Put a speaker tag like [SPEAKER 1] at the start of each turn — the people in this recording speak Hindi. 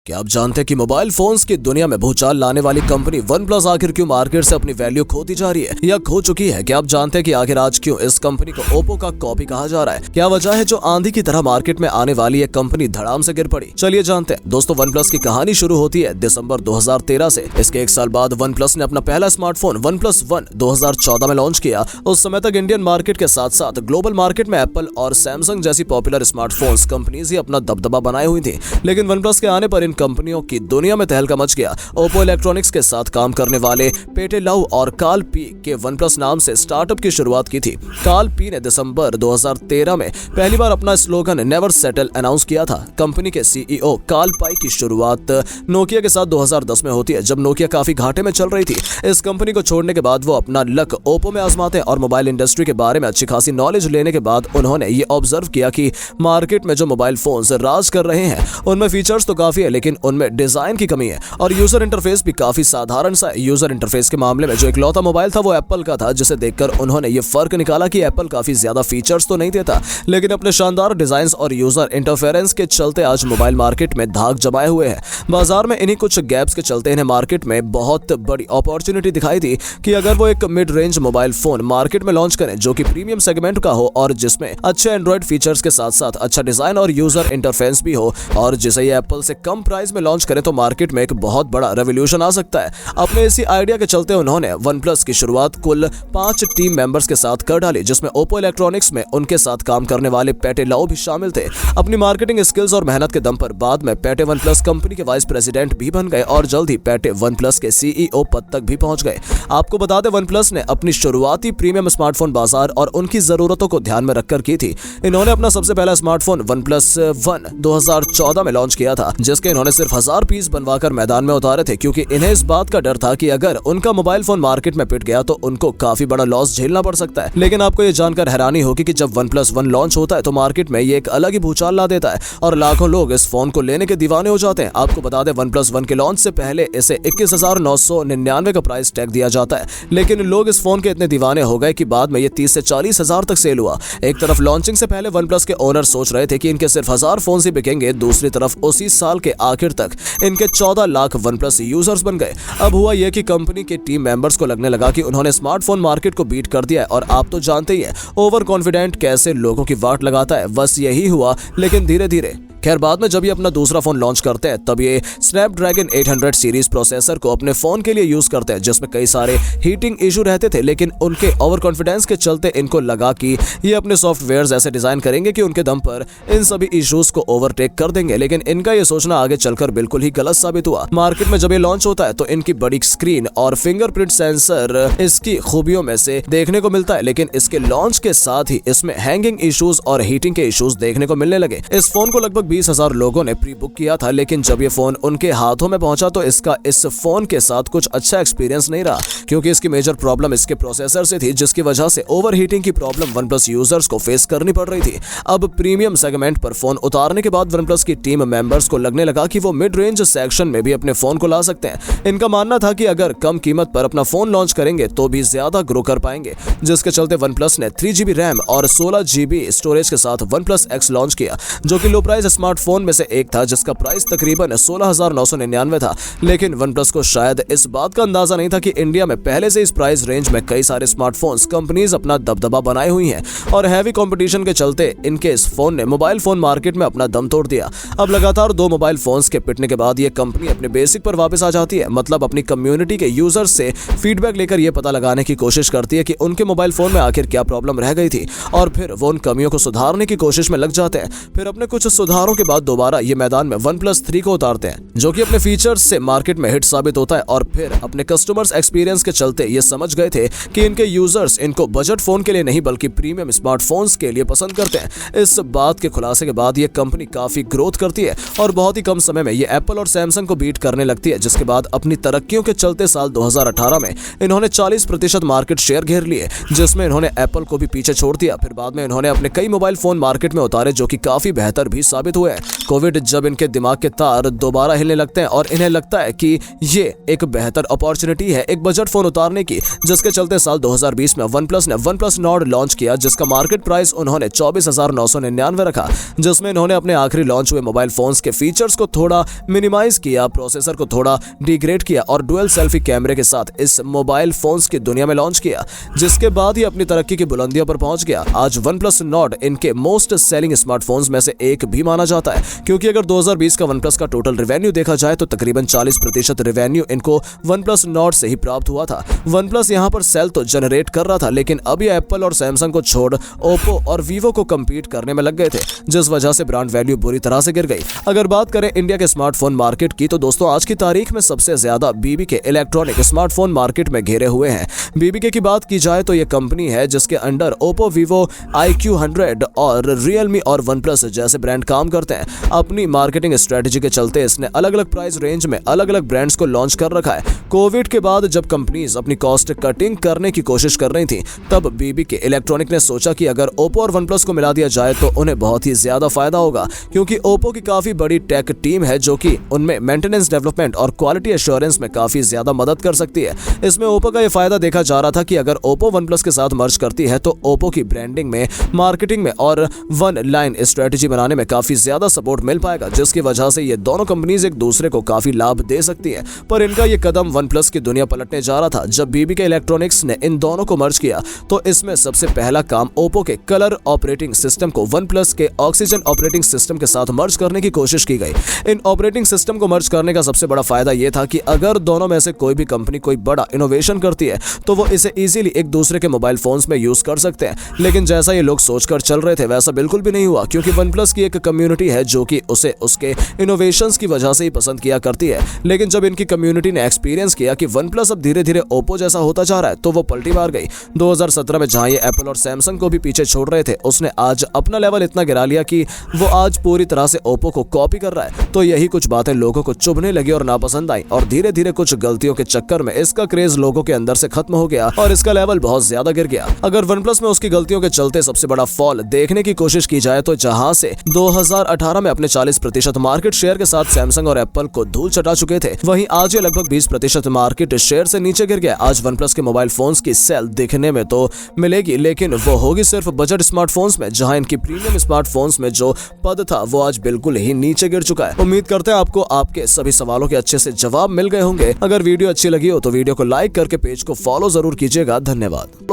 [SPEAKER 1] क्या आप जानते हैं कि मोबाइल फोन्स की दुनिया में भूचाल लाने वाली कंपनी वन प्लस आखिर क्यों मार्केट से अपनी वैल्यू खोती जा रही है या खो चुकी है? क्या आप जानते हैं कि आखिर आज क्यों इस कंपनी को ओप्पो का कॉपी कहा जा रहा है? क्या वजह है जो आंधी की तरह मार्केट में आने वाली ये कंपनी धड़ाम से गिर पड़ी? चलिए जानते हैं। दोस्तों, वन प्लस की कहानी शुरू होती है दिसंबर 2013 से। इसके एक साल बाद वन प्लस ने अपना पहला स्मार्टफोन वन प्लस वन 2014 में लॉन्च किया। उस समय तक इंडियन मार्केट के साथ साथ ग्लोबल मार्केट में एप्पल और सैमसंग जैसी पॉपुलर स्मार्टफोन्स कंपनीज ही अपना दबदबा बनाए हुई थी। लेकिन वन प्लस के आने पर इन कंपनियों की दुनिया में तहलका मच गया। ओप्पो इलेक्ट्रॉनिक्स के साथ काम करने वाले पेटे लाउ और कार्ल पी के वन प्लस नाम से स्टार्टअप की शुरुआत की थी। कार्ल पी ने दिसंबर 2013 में पहली बार अपना स्लोगन नेवर सेटल अनाउंस किया था। कंपनी के सीईओ कार्ल पाई की शुरुआत नोकिया के साथ 2010 में होती है, जब नोकिया काफी घाटे में चल रही थी। इस कंपनी को छोड़ने के बाद वो अपना लक ओप्पो में आजमाते हैं और मोबाइल इंडस्ट्री के बारे में अच्छी खासी नॉलेज लेने के बाद उन्होंने ये ऑब्जर्व किया कि मार्केट में जो मोबाइल फोन्स राज कर रहे हैं उनमें फीचर्स तो काफी है, लेकिन उनमें डिजाइन की कमी है और यूजर इंटरफेस भी काफी साधारण सा है। यूजर इंटरफेस के मामले में जो इकलौता मोबाइल था वो एप्पल का था, जिसे देखकर उन्होंने ये फर्क निकाला कि एप्पल काफी ज्यादा फीचर्स तो नहीं देता, लेकिन अपने शानदार डिजाइन और यूजर इंटरफेरेंस के चलते आज मोबाइल मार्केट में धाक जमाए हुए हैं। बाजार में इन्हीं कुछ गैप्स के चलते इन्हें मार्केट में बहुत बड़ी अपॉर्चुनिटी दिखाई दी कि अगर वो एक mid range mobile phone market में लॉन्च करें जो कि प्रीमियम सेगमेंट का हो और जिसमें अच्छे एंड्रॉइड फीचर्स के साथ साथ अच्छा डिजाइन और यूजर इंटरफेस भी हो और जिसे ये एप्पल से कम प्राइस में लॉन्च करें तो मार्केट में एक बहुत बड़ा रेवोल्यूशन आ सकता है। अपने इसी आइडिया के चलते उन्होंने वन प्लस की शुरुआत कुल 5 टीम मेंबर्स के साथ कर डाली, जिसमें ओप्पो इलेक्ट्रॉनिक्स में उनके साथ काम करने वाले पेटे लाउ भी शामिल थे। अपनी मार्केटिंग स्किल्स और मेहनत के दम पर बाद में पेटे वन प्लस कंपनी के वाइस प्रेसिडेंट भी बन गए और जल्द ही पेटे वन प्लस के सीईओ पद तक भी पहुंच गए। आपको बता दें, वन प्लस ने अपनी शुरुआती प्रीमियम स्मार्टफोन बाजार और उनकी जरूरतों को ध्यान में रखकर की थी। इन्होंने अपना सबसे पहला स्मार्टफोन वन प्लस वन 2014 में लॉन्च किया था, जिसके इन्होंने सिर्फ 1000 पीस बनवाकर मैदान में उतारे थे, क्योंकि इन्हें इस बात का डर था कि अगर उनका मोबाइल फोन मार्केट में पिट गया तो उनको काफी बड़ा लॉस झेलना पड़ सकता है। लेकिन आपको ये जानकर हैरानी होगी कि जब वन प्लस वन लॉन्च होता है तो मार्केट में ये एक अलग ही भूचाल ला देता है और लाखों लोग इस फोन को लेने के दीवाने हो जाते हैं। आपको बता दें, वन प्लस वन के लॉन्च से पहले इसे 21,999 का प्राइस टैग दिया जाता है, लेकिन लोग इस फोन के इतने दीवाने हो गए कि बाद में ये 30 से 40 हजार तक सेल हुआ। एक तरफ लॉन्चिंग से पहले वन प्लस के ओनर सोच रहे थे कि इनके सिर्फ 1000 फोन ही बिकेंगे, दूसरी तरफ उसी साल के आखिर तक इनके 14 लाख वन प्लस यूजर्स बन गए। अब हुआ यह कि कंपनी के टीम मेंबर्स को लगने लगा कि उन्होंने स्मार्टफोन मार्केट को बीट कर दिया है, और आप तो जानते ही हैं ओवर कॉन्फिडेंट कैसे लोगों की वाट लगाता है। बस यही हुआ, लेकिन धीरे धीरे खैर बाद में जब ये अपना दूसरा फोन लॉन्च करते हैं तब ये स्नैपड्रैगन 800 सीरीज प्रोसेसर को अपने फोन के लिए यूज करते हैं, जिसमें कई सारे हीटिंग इशू रहते थे, लेकिन उनके ओवर कॉन्फिडेंस के चलते इनको लगा कि ये अपने सॉफ्टवेयर ऐसे डिजाइन करेंगे कि उनके दम पर इन सभी इश्यूज को ओवरटेक कर देंगे। लेकिन इनका ये सोचना आगे चलकर बिल्कुल ही गलत साबित हुआ। मार्केट में जब ये लॉन्च होता है तो इनकी बड़ी स्क्रीन और फिंगरप्रिंट सेंसर इसकी खूबियों में से देखने को मिलता है, लेकिन इसके लॉन्च के साथ ही इसमें हैंगिंग इश्यूज और हीटिंग के इश्यूज देखने को मिलने लगे। इस फोन को लगभग 20,000 लोगों ने प्री बुक किया था, लेकिन जब ये फोन उनके हाथों में पहुंचा तो इसका इस फोन के साथ कुछ अच्छा एक्सपीरियंस नहीं रहा, क्योंकि इसकी मेजर प्रॉब्लम इसके प्रोसेसर से थी, जिसकी वजह से ओवर हीटिंग की प्रॉब्लम वन प्लस यूजर्स को फेस करनी पड़ रही थी। अब प्रीमियम सेगमेंट पर फोन उतारने के बाद वन प्लस की टीम मेंबर्स को लगने लगा कि वो मिड रेंज सेक्शन में भी अपने फोन को ला सकते हैं। इनका मानना था कि अगर कम कीमत पर अपना फोन लॉन्च करेंगे तो भी ज्यादा ग्रो कर पाएंगे, जिसके चलते वन प्लस ने 3GB रैम और 16GB स्टोरेज के साथ वन प्लस एक्स लॉन्च किया, जो कि लो प्राइस स्मार्टफोन में से एक था, जिसका प्राइस तकरीबन 16,999 था। लेकिन वन प्लस को शायद इस बात का अंदाजा नहीं था कि इंडिया में पहले से इस प्राइस रेंज में कई सारे स्मार्टफोन्स कंपनीज अपना दबदबा बनाए हुई हैं, और हैवी कंपटीशन के चलते इनके इस फोन ने मोबाइल फोन मार्केट में अपना दम तोड़ दिया। अब लगातार 2 मोबाइल फोन्स के पिटने के बाद ये कंपनी अपने बेसिक पर वापस आ जाती है, मतलब अपनी कम्युनिटी के यूजर्स से फीडबैक लेकर ये पता लगाने की कोशिश करती है कि उनके मोबाइल फोन में आखिर क्या प्रॉब्लम रह गई थी, और फिर वो उन कमियों को सुधारने की कोशिश में लग जाते हैं। फिर अपने कुछ सुधारों के बाद दोबारा ये मैदान में वन प्लस 3 को उतारते हैं, जो कि अपने फीचर्स से मार्केट में हिट साबित होता है, और फिर अपने कस्टमर्स एक्सपीरियंस के चलते ये समझ गए थे कि इनके यूजर्स इनको बजट फोन के लिए नहीं बल्कि प्रीमियम स्मार्टफोन्स के लिए पसंद करते हैं। इस बात के खुलासे के बाद ये कंपनी काफी ग्रोथ करती है और बहुत ही कम समय में ये एप्पल और सैमसंग को बीट करने लगती है, जिसके बाद अपनी तरक्कियों के चलते साल 2018 में इन्होंने 40% मार्केट शेयर घेर लिए, जिसमें इन्होंने एप्पल को भी पीछे छोड़ दिया। फिर बाद में इन्होंने अपने कई मोबाइल फोन मार्केट में उतारे, जो कि काफी बेहतर भी साबित हुए। कोविड जब इनके दिमाग के तार दोबारा हिलने लगते हैं और इन्हें लगता है कि ये एक बेहतर अपॉर्चुनिटी है एक बजट फोन उतारने की, जिसके चलते साल 2020 में वन प्लस ने वन प्लस नॉर्ड लॉन्च किया, जिसका मार्केट प्राइस उन्होंने 24,999 रखा, जिसमें इन्होंने अपने आखिरी लॉन्च हुए मोबाइल फोन्स के फीचर्स को थोड़ा मिनिमाइज किया, प्रोसेसर को थोड़ा डिग्रेड किया और डुअल सेल्फी कैमरे के साथ इस मोबाइल फोन्स की दुनिया में लॉन्च किया, जिसके बाद ही अपनी तरक्की की बुलंदियों पर पहुंच गया। आज OnePlus Nord इनके मोस्ट सेलिंग स्मार्टफोन्स में से एक भी माना जाता है, क्योंकि अगर 2020 का OnePlus का टोटल रेवेन्यू देखा जाए तो तकरीबन 40% रेवेन्यू इनको OnePlus Nord से ही प्राप्त हुआ था। OnePlus यहां पर सेल तो जनरेट कर रहा था, लेकिन अब ये एप्पल और सैमसंग को छोड़ ओप्पो और वीवो को कम्पीट करने में लग गए थे, जिस वजह से ब्रांड वैल्यू बुरी तरह से गिर गई। अगर बात करें इंडिया के स्मार्टफोन मार्केट की, तो दोस्तों आज की तारीख में सबसे ज्यादा BBK इलेक्ट्रॉनिक स्मार्टफोन मार्केट में घेरे हुए हैं। BBK की बात की जाए तो ये कंपनी है जिसके अंडर ओप्पो, वीवो, iQ100 और रियलमी और OnePlus जैसे ब्रांड काम करते हैं। अपनी मार्केटिंग स्ट्रेटेजी के चलते इसने अलग अलग प्राइस रेंज में अलग अलग ब्रांड्स को लॉन्च कर रखा है। कोविड के बाद जब कंपनीज अपनी कॉस्ट कटिंग करने की कोशिश कर रही थी, तब BBK इलेक्ट्रॉनिक ने सोचा कि अगर ओप्पो और OnePlus को मिला दिया जाए तो उन्हें बहुत ही ज्यादा फायदा होगा, क्योंकि ओप्पो की काफी बड़ी टेक टीम है जो कि उनमें मेंटेनेंस, डेवलपमेंट और क्वालिटी एश्योरेंस में काफी ज्यादा मदद कर सकती है। इसमें ओप्पो का यह फायदा देखा जा रहा था कि अगर ओप्पो OnePlus के साथ मर्ज करती है तो ओप्पो की ब्रांडिंग में, मार्केटिंग में और वन लाइन स्ट्रेटेजी बनाने में काफी ज्यादा सपोर्ट मिल पाएगा, जिसकी वजह से ये दोनों कंपनीज एक दूसरे को काफी लाभ दे सकती है। पर इनका ये कदम OnePlus की दुनिया पलटने जा रहा था। जब BBK इलेक्ट्रॉनिक्स ने इन दोनों को मर्ज किया तो इसमें सबसे पहला काम ओप्पो के कलर ऑपरेटिंग सिस्टम को OnePlus के ऑक्सीजन ऑपरेटिंग सिस्टम के साथ मर्ज करने की कोशिश की गई। इन ऑपरेटिंग सिस्टम को मर्ज करने का सबसे बड़ा फायदा यह था कि अगर दोनों में से कोई भी कंपनी कोई बड़ा इनोवेशन करती है तो वो इसे इजीली एक दूसरे के मोबाइल फोन्स में यूज कर सकते हैं। लेकिन जैसा ये लोग सोचकर चल रहे थे वैसा बिल्कुल भी नहीं हुआ, क्योंकि OnePlus की एक कम्युनिटी है जो कि उसे उसके इनोवेशंस की वजह से ही पसंद किया करती है। लेकिन जब इनकी कम्युनिटी ने एक्सपीरियंस किया कि OnePlus अब धीरे धीरे ओप्पो जैसा होता जा रहा है तो वो पलटी मार गई। 2017 में जहां ये एप्पल और सैमसंग को भी पीछे छोड़ रहे थे, उसने आज अपना लेवल इतना गिरा लिया कि वो आज पूरी तरह से ओप्पो को कॉपी कर रहा है। तो यही कुछ बातें लोगों को चुभने लगी और नापसंद आई, और धीरे धीरे कुछ गलतियों के चक्कर में इसका क्रेज लोगों के अंदर से खत्म हो गया और इसका लेवल बहुत ज्यादा गिर गया। अगर OnePlus में उसकी गलतियों के चलते सबसे बड़ा फॉल देखने की कोशिश की जाए तो जहां से 2018 में अपने 40% मार्केट शेयर के साथ सैमसंग और एप्पल को धूल चटा चुके थे, वहीं आज ये लगभग 20% मार्केट शेयर से नीचे गिर गया। आज OnePlus के मोबाइल फोन्स की सेल दिखने में तो मिलेगी, लेकिन वो होगी सिर्फ बजट स्मार्टफोन्स में, जहां इनकी प्रीमियम स्मार्टफोन्स में जो पद था वो आज बिल्कुल ही नीचे गिर चुका है। उम्मीद करते हैं आपको आपके सभी सवालों के अच्छे से जवाब मिल गए होंगे। अगर वीडियो अच्छी लगी हो तो वीडियो को लाइक करके पेज को फॉलो जरूर कीजिएगा। धन्यवाद।